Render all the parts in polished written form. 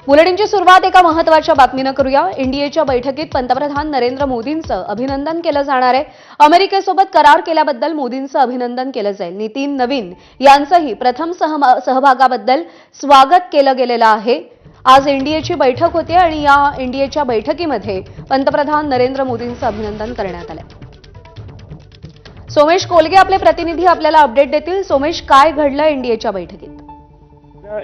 बुलेटिनची सुरुवात एका महत्त्वाच्या बातमीने करूया। एनडीएच्या बैठकीत पंतप्रधान नरेंद्र मोदींचं अभिनंदन केलं जाणार आहे। अमेरिकेसोबत करार केल्याबद्दल मोदींचं अभिनंदन केलं जाईल। नितीन नवीन यांचंही प्रथम सहभागाबद्दल स्वागत केलं गेलेलं आहे। आज एनडीएची बैठक होती आणि या एनडीएच्या बैठकीमध्ये पंतप्रधान नरेंद्र मोदींचं अभिनंदन करण्यात आलं। सोमेश कोलगे आपले प्रतिनिधी आपल्याला अपडेट देतील। सोमेश, काय घडलं एनडीएच्या बैठकीत?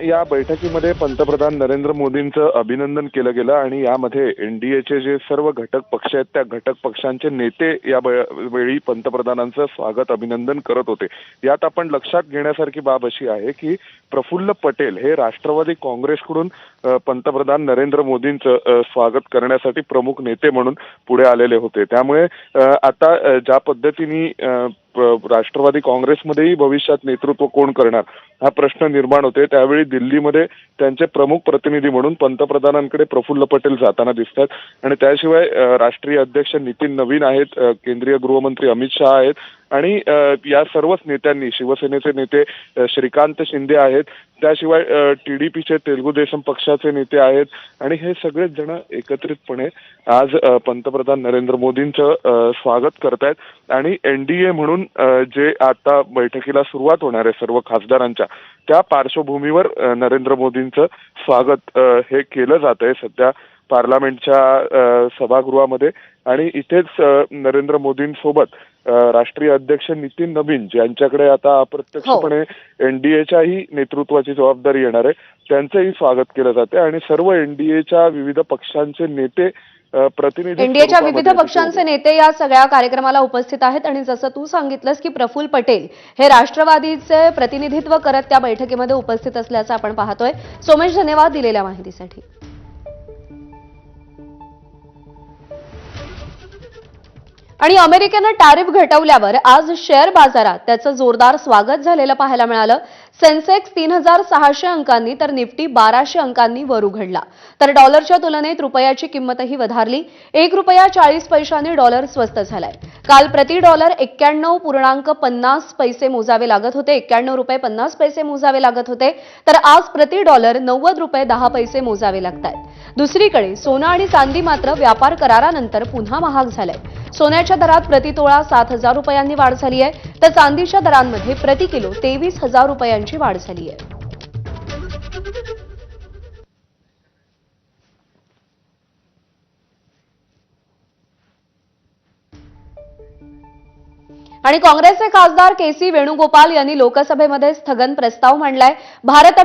या बैठकीमध्ये पंतप्रधान नरेंद्र मोदींचं अभिनंदन केलं गेलं आणि यामध्ये एनडीएचे जे सर्व घटक पक्ष आहेत त्या घटक पक्षांचे नेते या वेळी पंतप्रधानांचं स्वागत अभिनंदन करत होते। यात आपण लक्षात घेण्यासारखी बाब अशी आहे की प्रफुल्ल पटेल हे राष्ट्रवादी काँग्रेसकडून पंतप्रधान नरेंद्र मोदींचं स्वागत करण्यासाठी प्रमुख नेते म्हणून पुढे आलेले होते। त्यामुळे आता ज्या पद्धतीने राष्ट्रवादी काँग्रेसमध्येही भविष्यात नेतृत्व कोण करणार हा प्रश्न निर्माण होते। त्यावेळी दिल्लीमध्ये त्यांचे प्रमुख प्रतिनिधी म्हणून पंतप्रधानांकडे प्रफुल्ल पटेल जाताना दिसतात आणि त्याशिवाय राष्ट्रीय अध्यक्ष नितीन नवीन आहेत, केंद्रीय गृहमंत्री अमित शहा आहेत आणि या सर्वच नेत्यांनी, शिवसेनेचे नेते श्रीकांत शिंदे आहेत, त्याशिवाय टीडीपीचे तेलुगू देशम पक्षाचे नेते आहेत आणि हे सगळेच जण एकत्रितपणे आज पंतप्रधान नरेंद्र मोदींचं स्वागत करतायत आणि एनडीए म्हणून जे आता बैठकीला सुरुवात होणार आहे सर्व खासदारांच्या, त्या पार्श्वभूमीवर नरेंद्र मोदींचं स्वागत हे केलं जात आहे सध्या पार्लमेंटच्या सभागृहामध्ये। आणि इथेच नरेंद्र मोदींसोबत राष्ट्रीय अध्यक्ष नितीन नवीन ज्यांच्याकडे आता अप्रत्यक्षपणे एनडीएच्याही नेतृत्वाची जबाबदारी येणार आहे त्यांचंही स्वागत केलं जाते आणि सर्व एनडीएच्या विविध पक्षांचे नेते प्रतिनिधी, एनडीएच्या विविध पक्षांचे नेते या सगळ्या कार्यक्रमाला उपस्थित आहेत आणि जसं तू सांगितलंस की प्रफुल्ल पटेल हे राष्ट्रवादीचे प्रतिनिधित्व करत त्या बैठकीमध्ये उपस्थित असल्याचं आपण पाहतोय। सोमेश, धन्यवाद दिलेल्या माहितीसाठी। आणि अमेरिकेनं टॅरिफ घटवल्यावर आज शेअर बाजारात त्याचं जोरदार स्वागत झालेलं पाहायला मिळालं। सेन्सेक्स 3600 अंकांनी तर निफ्टी 1200 अंकांनी वर उघडला। तर डॉलरच्या तुलनेत रुपयाची किंमतही वधारली। 1 रुपया 40 पैशांनी डॉलर स्वस्त झालाय। काल प्रति डॉलर 91.50 पैसे मोजावे लागत होते, 91 रुपये 50 पैसे मोजावे लागत होते, तर आज प्रति डॉलर 90 रुपये 10 पैसे मोजावे लागतायत। दुसरीकडे सोनं आणि चांदी मात्र व्यापार करारानंतर पुन्हा महाग झालंय। सोन्याच्या दरात प्रति तोळा 7,000 रुपयांनी वाढ झाली आहे, तर चांदीच्या दरांमध्ये प्रति किलो 23,000 रुपयांची वाढ झाली आहे। आणि काँग्रेसचे खासदार के सी वेणुगोपाल यांनी लोकसभेमध्ये स्थगन प्रस्ताव मांडलाय। भारत